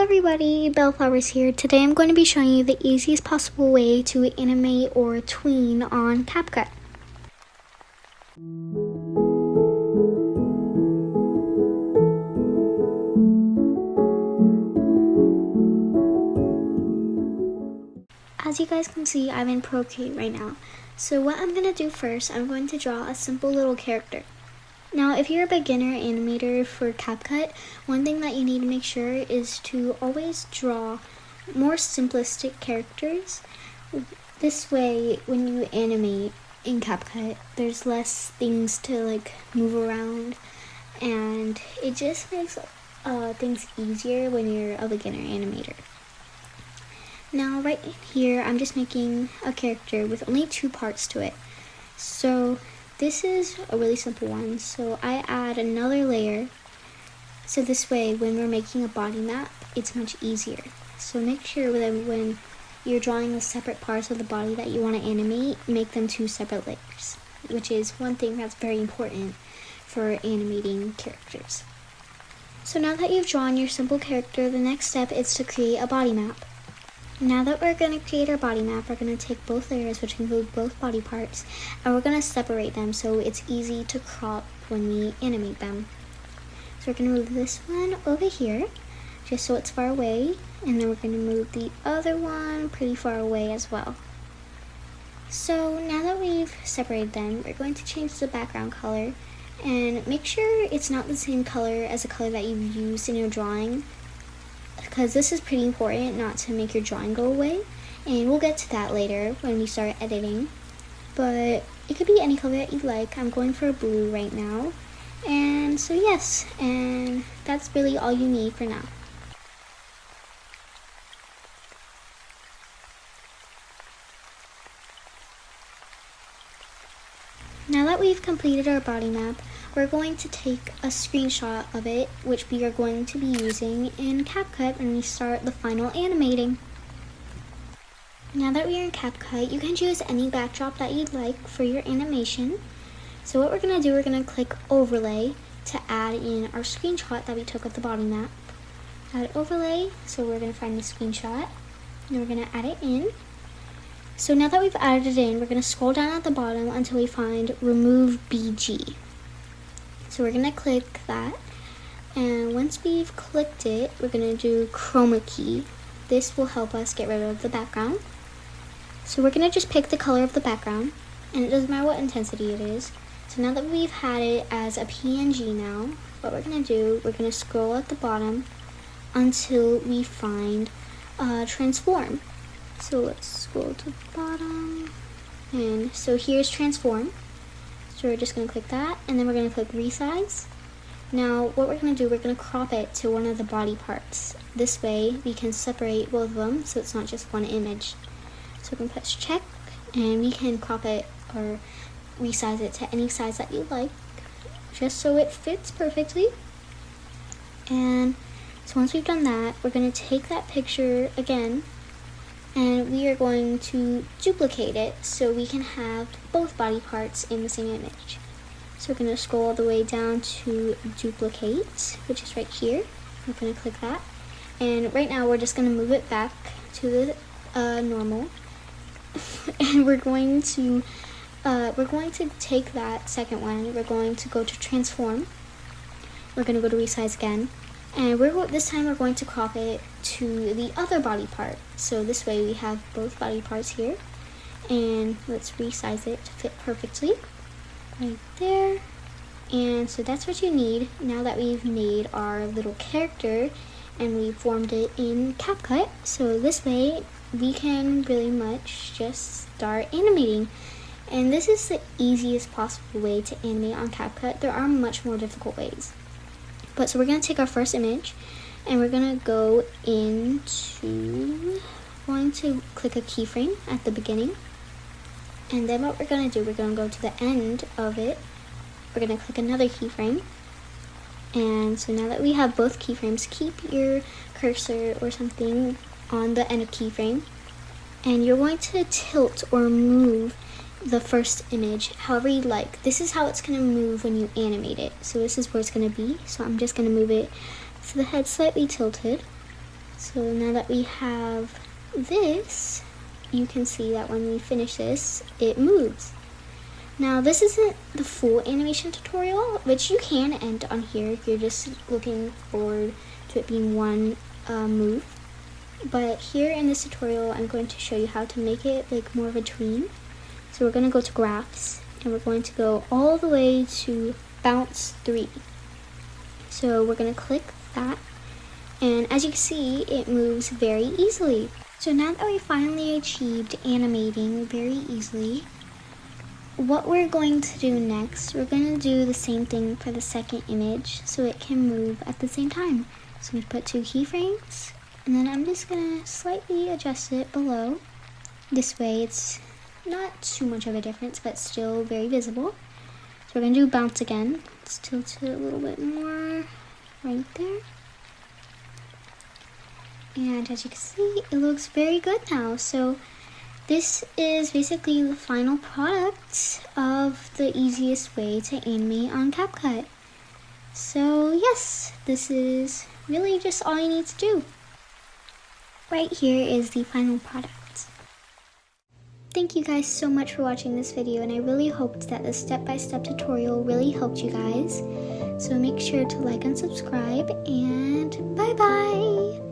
everybody, Bellflowers here. Today I'm going to be showing you the easiest possible way to animate or tween on CapCut. As you guys can see, I'm in Procreate right now. So what I'm going to do first, I'm going to draw a simple little character. Now, if you're a beginner animator for CapCut, one thing that you need to make sure is to always draw more simplistic characters. This way, when you animate in CapCut, there's less things to move around, and it just makes things easier when you're a beginner animator. Now, right here, I'm just making a character with only 2 parts to it. So this is a really simple one, so I add another layer, so this way when we're making a body map, it's much easier. So make sure that when you're drawing the separate parts of the body that you want to animate, make them 2 separate layers, which is one thing that's very important for animating characters. So now that you've drawn your simple character, the next step is to create a body map. Now that we're going to create our body map, we're going to take both layers, which include both body parts, and we're going to separate them so it's easy to crop when we animate them. So we're going to move this one over here, just so it's far away, and then we're going to move the other one pretty far away as well. So now that we've separated them, we're going to change the background color, and make sure it's not the same color as the color that you've used in your drawing, because this is pretty important not to make your drawing go away, and we'll get to that later when we start editing. But it could be any color that you like. I'm going for blue right now, and so yes, and that's really all you need for now. Now that we've completed our body map, we're going to take a screenshot of it, which we are going to be using in CapCut when we start the final animating. Now that we are in CapCut, you can choose any backdrop that you'd like for your animation. So what we're going to do, we're going to click Overlay to add in our screenshot that we took of the body map. Add Overlay, so we're going to find the screenshot, and we're going to add it in. So now that we've added it in, we're going to scroll down at the bottom until we find Remove BG. So we're going to click that, and once we've clicked it, we're going to do Chroma Key. This will help us get rid of the background. So we're going to just pick the color of the background, and it doesn't matter what intensity it is. So now that we've had it as a PNG now, what we're going to do, we're going to scroll at the bottom until we find Transform. So let's scroll to the bottom, and so here's Transform. So we're just going to click that, and then we're going to click Resize. Now what we're going to do, we're going to crop it to one of the body parts. This way we can separate both of them so it's not just one image. So we can press check, and we can crop it or resize it to any size that you like, just so it fits perfectly. And so once we've done that, we're going to take that picture again, and we are going to duplicate it so we can have both body parts in the same image. So we're going to scroll all the way down to Duplicate, which is right here. We're going to click that, and right now we're just going to move it back to the normal, and we're going to take that second one. We're going to go to Transform. We're going to go to Resize again. And this time we're going to crop it to the other body part. So this way we have both body parts here. And let's resize it to fit perfectly. Right there. And so that's what you need now that we've made our little character and we formed it in CapCut. So this way we can really much just start animating. And this is the easiest possible way to animate on CapCut. There are much more difficult ways. But so we're going to take our first image, and we're going to go into, going to click a keyframe at the beginning. And then what we're going to do, we're going to go to the end of it. We're going to click another keyframe. And so now that we have both keyframes, keep your cursor or something on the end of keyframe. And you're going to tilt or move the first image however you like. This is how it's going to move when you animate it. So this is where it's going to be. So I'm just going to move it so the head's slightly tilted. So now that we have this, you can see that when we finish this, it moves. Now this isn't the full animation tutorial, which you can end on here if you're just looking forward to it being one move. But here in this tutorial, I'm going to show you how to make it like more of a tween. So we're going to go to graphs, and we're going to go all the way to bounce 3. So we're going to click that, and as you can see, it moves very easily. So now that we finally achieved animating very easily, what we're going to do next, we're going to do the same thing for the second image so it can move at the same time. So we put 2 keyframes, and then I'm just going to slightly adjust it below. This way it's not too much of a difference, but still very visible. So we're going to do bounce again. Let's tilt it a little bit more right there. And as you can see, it looks very good now. So this is basically the final product of the easiest way to animate on CapCut. So yes, this is really just all you need to do. Right here is the final product. Thank you guys so much for watching this video, and I really hoped that the step-by-step tutorial really helped you guys. So make sure to like and subscribe, and bye-bye!